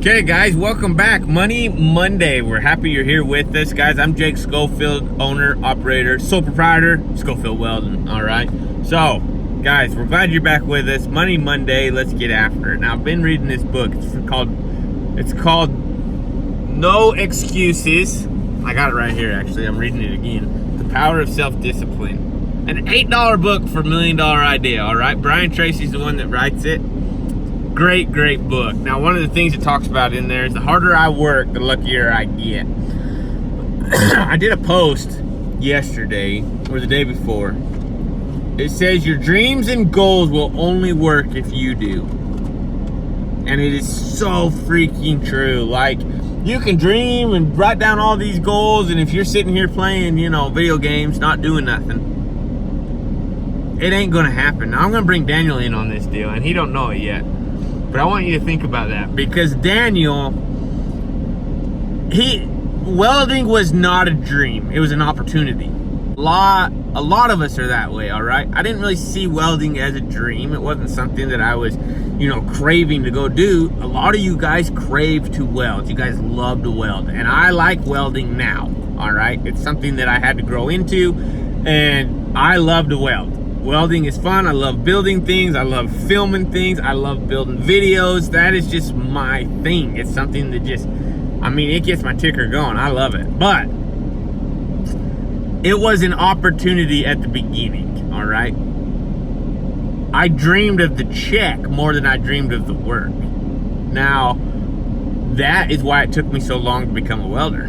Okay guys, welcome back. Money Monday. We're happy you're here with us, guys. I'm Jake Schofield, owner, operator, sole proprietor, Schofield Welding. All right. So, guys, we're glad you're back with us. Money Monday. Let's get after it. Now, I've been reading this book. It's called No Excuses. I got it right here. Actually, I'm reading it again. The Power of Self-Discipline. An $8 book for $1 million idea. All right. Brian Tracy's the one that writes it. Great book. Now, one of the things it talks about in there is the harder I work, the luckier I get. I did a post yesterday or the day before. It says your dreams and goals will only work if you do. And it is so freaking true. Like, you can dream and write down all these goals, and if you're sitting here playing, video games, not doing nothing, it ain't gonna happen. Now, I'm gonna bring Daniel in on this deal, and he don't know it yet. But I want you to think about that, because Daniel, welding was not a dream. It was an opportunity. A lot of us are that way, all right? I didn't really see welding as a dream. It wasn't something that I was, craving to go do. A lot of you guys crave to weld. You guys love to weld. And I like welding now, all right? It's something that I had to grow into, and I love to weld. Welding is fun. I love building things. I love filming things. I love building videos. That is just my thing. It's something that it gets my ticker going. I love it. But it was an opportunity at the beginning, all right? I dreamed of the check more than I dreamed of the work. Now, that is why it took me so long to become a welder.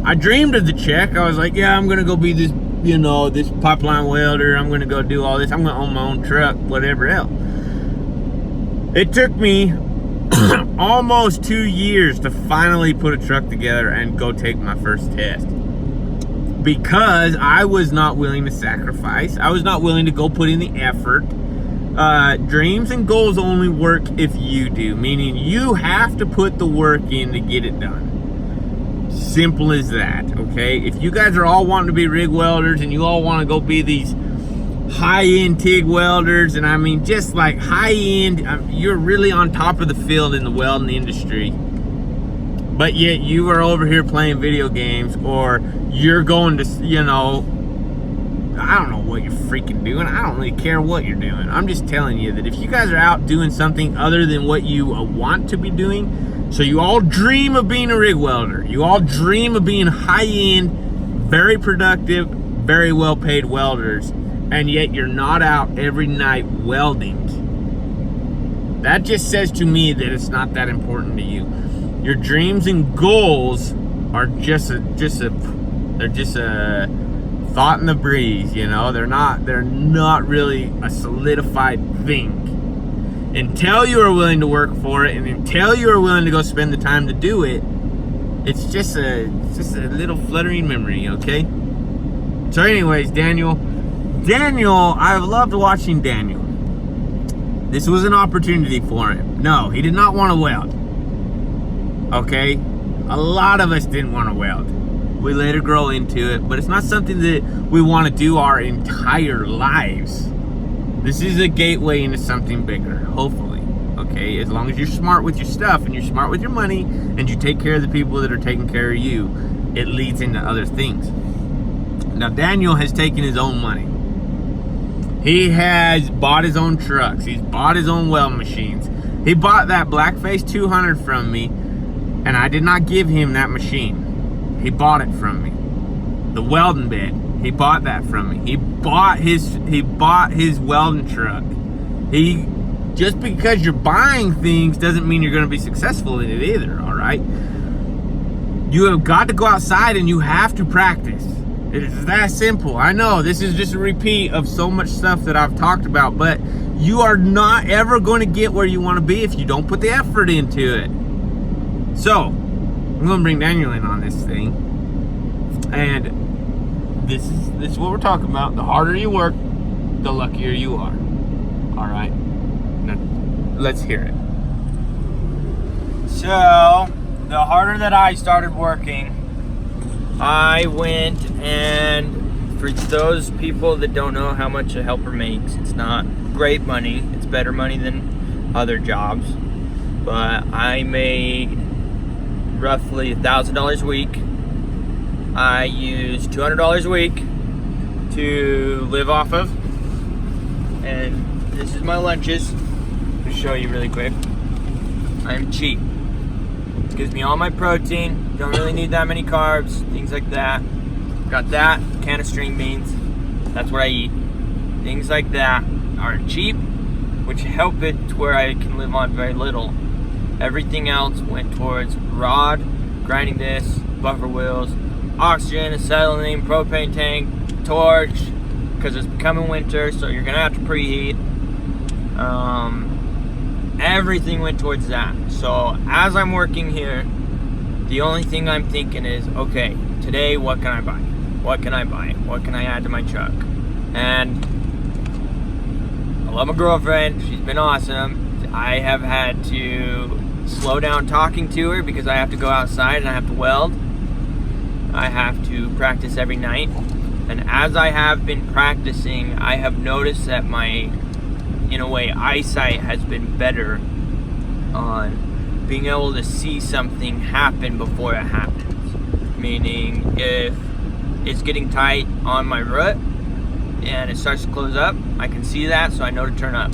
I dreamed of the check. I was like, yeah, I'm going to go be this this pipeline welder. I'm gonna go do all this. I'm gonna own my own truck, whatever else. It took me almost 2 years to finally put a truck together and go take my first test, because I was not willing to sacrifice. I was not willing to go put in the effort. Dreams and goals only work if you do, meaning you have to put the work in to get it done. Simple as that, okay? If you guys are all wanting to be rig welders and you all want to go be these high-end TIG welders, and just like high-end, you're really on top of the field in the welding industry, but yet you are over here playing video games, or you're going to, I don't know what you're freaking doing. I don't really care what you're doing. I'm just telling you that if you guys are out doing something other than what you want to be doing, so you all dream of being a rig welder. You all dream of being high-end, very productive, very well-paid welders, and yet you're not out every night welding. That just says to me that it's not that important to you. Your dreams and goals are just a thought in the breeze, They're not really a solidified thing. Until you are willing to work for it, and until you are willing to go spend the time to do it, it's just a little fluttering memory, okay? So anyways, Daniel, I've loved watching Daniel. This was an opportunity for him. No, he did not want to weld, okay? A lot of us didn't want to weld. We later grow into it, but it's not something that we want to do our entire lives. This is a gateway into something bigger, hopefully, okay? As long as you're smart with your stuff and you're smart with your money and you take care of the people that are taking care of you, it leads into other things. Now, Daniel has taken his own money. He has bought his own trucks. He's bought his own weld machines. He bought that Blackface 200 from me, and I did not give him that machine. He bought it from me. The welding bed. He bought that from me. He bought his welding truck. Just because you're buying things doesn't mean you're going to be successful in it either, all right? You have got to go outside and you have to practice. It's that simple. I know this is just a repeat of so much stuff that I've talked about, but you are not ever going to get where you want to be if you don't put the effort into it. So, I'm going to bring Daniel in on this thing, and this is what we're talking about. The harder you work, the luckier you are. All right. Now, let's hear it. So, the harder that I started working, I went, and for those people that don't know how much a helper makes, it's not great money. It's better money than other jobs. But I made roughly $1,000 a week. I use $200 a week to live off of, and this is my lunches. To show you really quick, I'm cheap. It gives me all my protein. Don't really need that many carbs, things like that. Got that can of string beans. That's what I eat. Things like that are cheap, which help it to where I can live on very little. Everything else went towards rod, grinding discs, buffer wheels, oxygen, acetylene, propane tank, torch, because it's becoming winter, so you're gonna have to preheat. Everything went towards that. So as I'm working here, the only thing I'm thinking is, okay, today what can I buy? What can I buy? What can I add to my truck? And I love my girlfriend. She's been awesome. I have had to slow down talking to her because I have to go outside and I have to weld. I have to practice every night. And as I have been practicing, I have noticed that my, in a way, eyesight has been better on being able to see something happen before it happens. Meaning, if it's getting tight on my root and it starts to close up, I can see that, so I know to turn up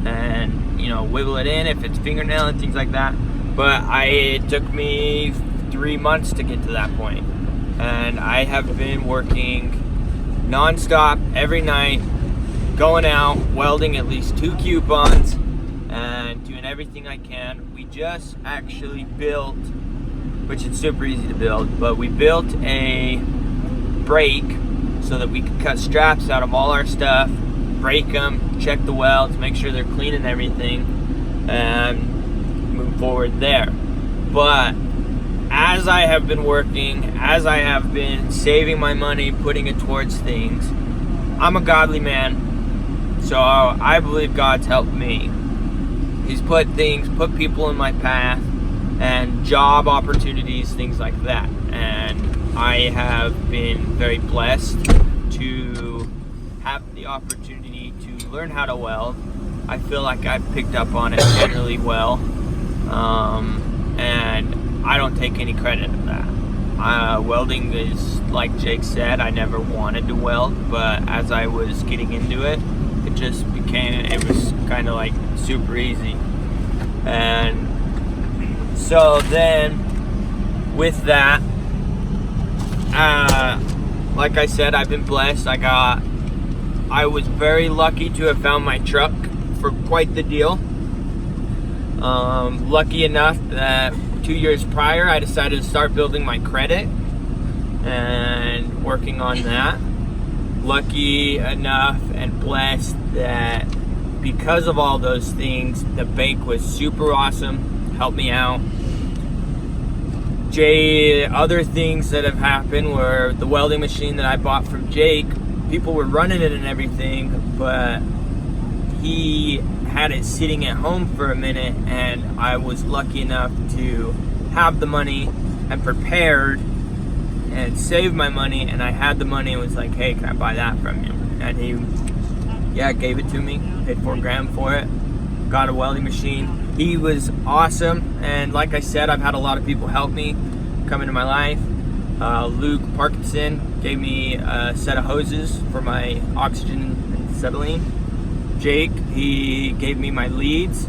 and, you know, wiggle it in if it's fingernail and things like that. But it took me 3 months to get to that point, and I have been working non-stop every night, going out, welding at least 2 coupons and doing everything I can. We just actually built, which is super easy to build, but we built a brake so that we could cut straps out of all our stuff, break them, check the welds, make sure they're clean and everything, and move forward there. But as I have been working, as I have been saving my money, putting it towards things, I'm a godly man, so I believe God's helped me. He's put people in my path, and job opportunities, things like that. And I have been very blessed to have the opportunity to learn how to weld. I feel like I've picked up on it generally well, and I don't take any credit of that. Welding is, like Jake said, I never wanted to weld, but as I was getting into it, it was kind of like super easy. And so then with that, like I said, I've been blessed. I was very lucky to have found my truck for quite the deal. Lucky enough that 2 years prior, I decided to start building my credit and working on that. Lucky enough and blessed that because of all those things, the bank was super awesome, helped me out. Other things that have happened were the welding machine that I bought from Jake. People were running it and everything, but he had it sitting at home for a minute, and I was lucky enough to have the money and prepared and saved my money, and I had the money and was like, hey, can I buy that from you? And he gave it to me, paid $4,000 for it, got a welding machine. He was awesome, and like I said, I've had a lot of people help me come into my life. Luke Parkinson gave me a set of hoses for my oxygen and acetylene. Jake, he gave me my leads.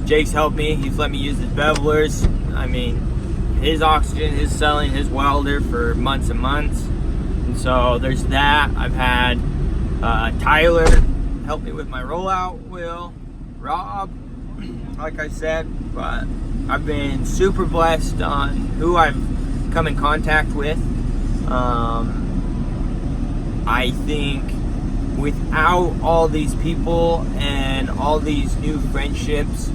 Jake's helped me. He's let me use his bevelers. I mean, his oxygen, his acetylene, his welder for months and months. And so there's that. I've had Tyler help me with my rollout wheel. Rob, like I said, but I've been super blessed on who I've come in contact with. I think without all these people and all these new friendships,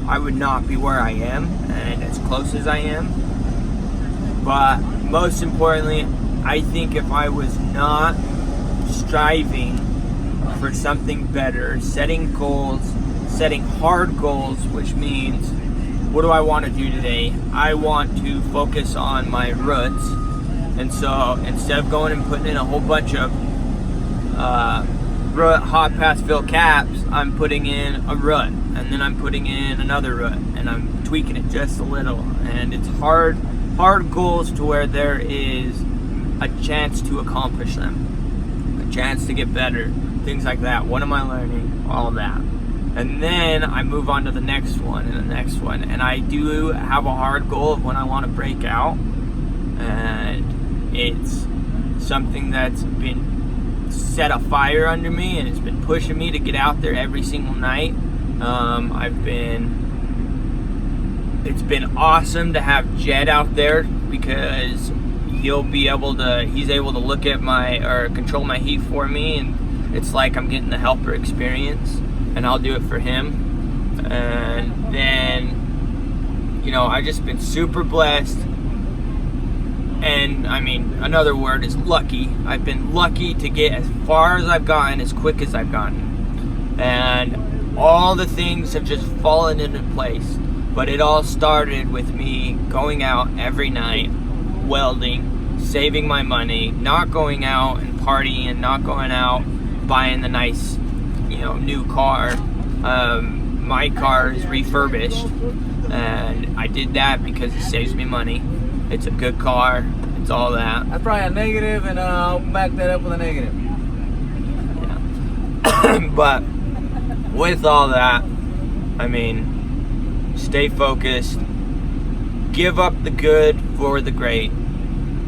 I would not be where I am and as close as I am. But most importantly, I think if I was not striving for something better, setting goals, setting hard goals, which means, what do I want to do today? I want to focus on my roots. And so instead of going and putting in a whole bunch of rut hot pass fill caps, I'm putting in a rut, and then I'm putting in another rut, and I'm tweaking it just a little. And it's hard goals to where there is a chance to accomplish them, a chance to get better, things like that. What am I learning? All that. And then I move on to the next one and the next one. And I do have a hard goal of when I want to break out. And it's something that's been set a fire under me, and it's been pushing me to get out there every single night. It's been awesome to have Jed out there, because he's able to look at or control my heat for me, and it's like I'm getting the helper experience, and I'll do it for him. And then, I've just been super blessed. And I mean, another word is lucky. I've been lucky to get as far as I've gotten, as quick as I've gotten. And all the things have just fallen into place. But it all started with me going out every night, welding, saving my money, not going out and partying, not going out buying the nice, new car. My car is refurbished, and I did that because it saves me money. It's a good car. It's all that. That's probably a negative, and I'll back that up with a negative. Yeah. But with all that, I mean, stay focused. Give up the good for the great.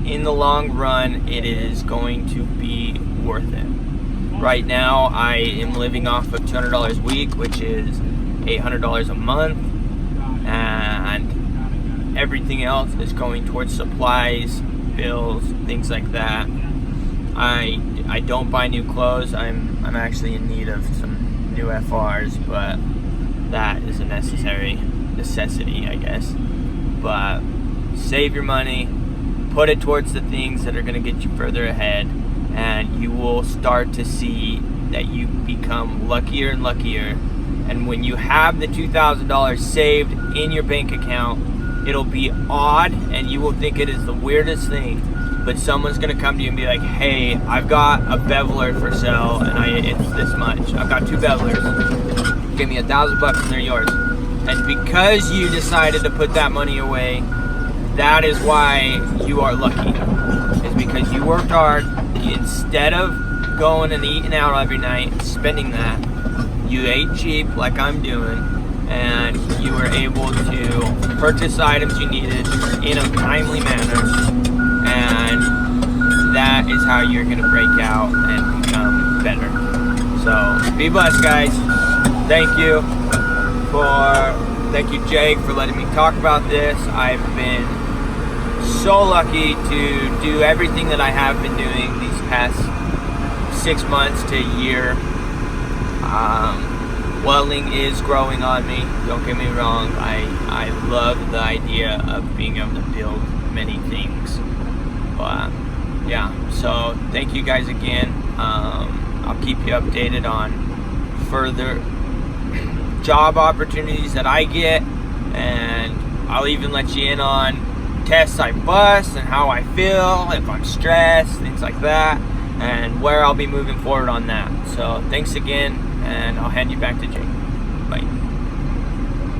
In the long run, it is going to be worth it. Right now, I am living off of $200 a week, which is $800 a month, and everything else is going towards supplies, bills, things like that. I don't buy new clothes. I'm actually in need of some new FRs, but that is a necessity, I guess. But save your money, put it towards the things that are going to get you further ahead, and you will start to see that you become luckier and luckier. And when you have the $2,000 saved in your bank account, it'll be odd, and you will think it is the weirdest thing, but someone's gonna come to you and be like, hey, I've got a beveler for sale, and it's this much. I've got 2 bevelers. Give me $1,000 and they're yours. And because you decided to put that money away, that is why you are lucky. It's because you worked hard. Instead of going and eating out every night and spending that, you ate cheap like I'm doing, and you were able to purchase items you needed in a timely manner, and that is how you're going to break out and become better. So be blessed, guys. Thank you, Jake, for letting me talk about this. I've been so lucky to do everything that I have been doing these past 6 months to a year. Welding is growing on me, don't get me wrong. I love the idea of being able to build many things. But yeah, so thank you guys again. I'll keep you updated on further job opportunities that I get, and I'll even let you in on tests I bust and how I feel, if I'm stressed, things like that, and where I'll be moving forward on that. So thanks again, and I'll hand you back to Jake. Bye.